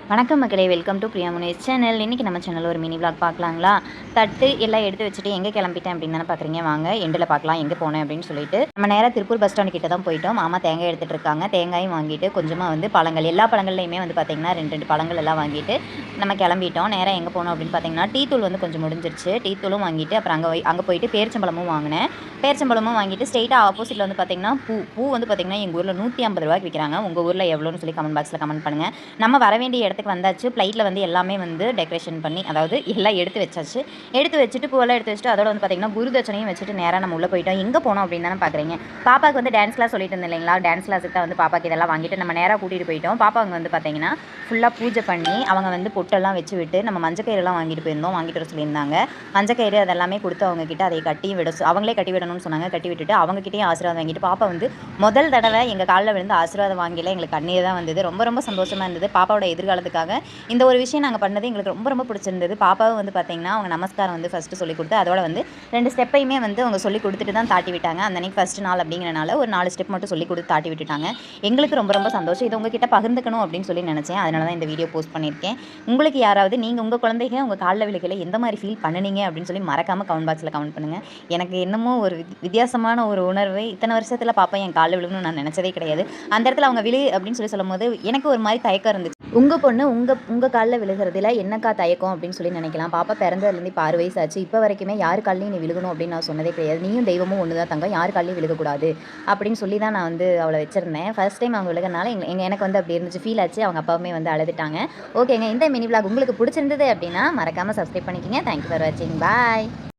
வணக்கம் மக்களே, welcome to Priya Munesh channel. இன்றைக்கி நம்ம சேனலில் ஒரு மினி விளாக் பார்க்கலாங்களா. தட்டு எல்லாம் எடுத்து வச்சுட்டு எங்கே கிளம்பிட்டேன் அப்படின்னு தானே பார்க்குறீங்க. வாங்க எண்டில் பார்க்கலாம் எங்கே போனேன் அப்படின்னு சொல்லிட்டு. நம்ம நேராக திருப்பூர் பஸ் ஸ்டாண்டு கிட்ட தான் போயிட்டோம். மாமா தேங்காய் எடுத்துகிட்டு இருக்காங்க. தேங்காயும் வாங்கிட்டு கொஞ்சமாக வந்து பழங்கள், எல்லா பழங்கள்லையுமே வந்து பார்த்திங்கன்னா ரெண்டு பழங்கள் எல்லாம் வாங்கிட்டு நம்ம கிளம்பிட்டோம். நேராக எங்கே போனோம் அப்படின்னு பார்த்தீங்கன்னா டீ தூள் வந்து கொஞ்சம் முடிஞ்சிருச்சு. டீ தூளும் வாங்கிட்டு அப்புறம் அங்கே போயிட்டு பேரிச்சம்பழமும் வாங்கினேன். பேரிச்சம்பழமும் வாங்கிட்டு ஸ்ட்ரெயிட்டாக ஆப்போசிட்டில் வந்து பார்த்திங்கன்னா பூ வந்து பார்த்திங்கன்னா எங்கள் ஊரில் 150 ரூபாய்க்கு விற்கிறாங்க. உங்கள் ஊரில் எவ்வளோன்னு சொல்லி கமெண்ட் பாக்ஸில் கமெண்ட் பண்ணுங்கள். நம்ம வர வேண்டிய இடத்துக்கு வந்தாச்சு. ஃப்ளைட்டில் வந்து எல்லாமே வந்து டெக்கரேஷன் பண்ணி, அதாவது எல்லாம் எடுத்து வச்சாச்சு. எடுத்து வச்சுட்டு பூவெல்லாம் எடுத்து வச்சுட்டு அதோட வந்து பார்த்திங்கன்னா குருதட்சணையும் வச்சுட்டு நேராக நம்ம உள்ளே போயிட்டோம். எங்கே போனோம் அப்படின்னு தானே பார்க்குறீங்க. பாப்பாவுக்கு வந்து டான்ஸ் கிளாஸ் சொல்லிட்டு இருந்தேன் இல்லைங்களா. டான்ஸ் கிளாஸுக்கு தான் வந்து பாப்பாக்கு இதெல்லாம் வாங்கிட்டு நம்ம நேராக கூட்டிகிட்டு போயிட்டோம். பாப்பாங்க வந்து பார்த்திங்கன்னா ஃபுல்லாக பூஜை பண்ணி அவங்க வந்து பொட்டெல்லாம் வச்சு விட்டு நம்ம மஞ்சக்கயிறுலாம் வாங்கிட்டு போயிருந்தோம். வாங்கிட்டு வர சொல்லியிருந்தாங்க. மஞ்சக்கயிறு அதெல்லாமே கொடுத்து அவங்கக்கிட்ட அதை கட்டி விட அவங்களே கட்டி விடணும்னு சொன்னாங்க. கட்டி விட்டுட்டு அவங்ககிட்டயும் ஆசீர்வாதம் வாங்கிட்டு பாப்பா வந்து முதல் தடவை எங்கள் காலில் விழுந்து ஆசீர்வாதம் வாங்கல. எங்களுக்கு கண்ணீர் தான் வந்தது. ரொம்ப ரொம்ப சந்தோஷமாக இருந்தது. பாப்பாவோட எதிர்காலத்துக்காக இந்த ஒரு விஷயம் நாங்கள் பண்ணது எங்களுக்கு ரொம்ப ரொம்ப பிடிச்சிருந்தது. பாப்பாவும் வந்து பார்த்திங்கன்னா அவங்க நமஸ்காரம் வந்து ஃபஸ்ட்டு சொல்லிக் கொடுத்து அதோட வந்து 2 ஸ்டெப்பையுமே வந்து அவங்க சொல்லி கொடுத்துட்டு தான் தாட்டி விட்டாங்க. அந்த அன்றைக்கி ஃபஸ்ட்டு நாள் அப்படிங்கிறனால ஒரு 4 ஸ்டெப் மட்டும் சொல்லி கொடுத்து தாட்டி விட்டுட்டாங்க. எங்களுக்கு ரொம்ப ரொம்ப சந்தோஷம். இது உங்ககிட்ட பகிர்ந்துக்கணும் அப்படின்னு சொல்லி நினச்சேன். அதனால தான் இந்த வீடியோ போஸ்ட் பண்ணியிருக்கேன். உங்களுக்கு யாராவது நீங்கள் உங்கள் குழந்தைங்க உங்கள் காலில் விழுகையில் எந்த மாதிரி ஃபீல் பண்ணுனீங்க அப்படின்னு சொல்லி மறக்காமல் கமெண்ட் பாக்ஸில் கமெண்ட் பண்ணுங்கள். எனக்கு என்னமோ ஒரு வித்தியாசமான ஒரு உணர்வு. இத்தனை வருஷத்தில் பாப்பா என் காலில் விழுகணும்னு நான் நினச்சதே கிடையாது. அந்த இடத்துல அவங்க விழு அப்படின்னு சொல்லும்போது எனக்கு ஒரு மாதிரி தயக்கம் இருந்துச்சு. உங்கள் பொண்ணு உங்கள் காலில் விழுகிறதுல என்னக்கா தயக்கம் அப்படின்னு சொல்லி நினைக்கலாம். பாப்பா பிறந்ததுலேருந்து இப்போ 6 வயசு ஆச்சு. இப்போ வரைக்குமே யார் காலையும் நீ விழுகணும் அப்படின்னு நான் சொன்னதே கிடையாது. நீயும் தெய்வமும் ஒன்று தான் தங்கம், யார் காலையும் விழுகக்கூடாது அப்படின்னு சொல்லி தான் நான் வந்து அவளை வச்சிருந்தேன். ஃபர்ஸ்ட் டைம் அவங்க விழுகிறனால எனக்கு வந்து அப்படி இருந்துச்சு, ஃபீல் ஆச்சு. அவங்க அப்பாவுமே வந்து அழுதுட்டாங்க. ஓகேங்க, இந்த மினி விளாக் உங்களுக்கு பிடிச்சிருந்தது அப்படின்னா மறக்காமல் சப்ஸ்கிரைப் பண்ணிக்கோங்க. தேங்க்யூ ஃபார் வாட்சிங். பாய்.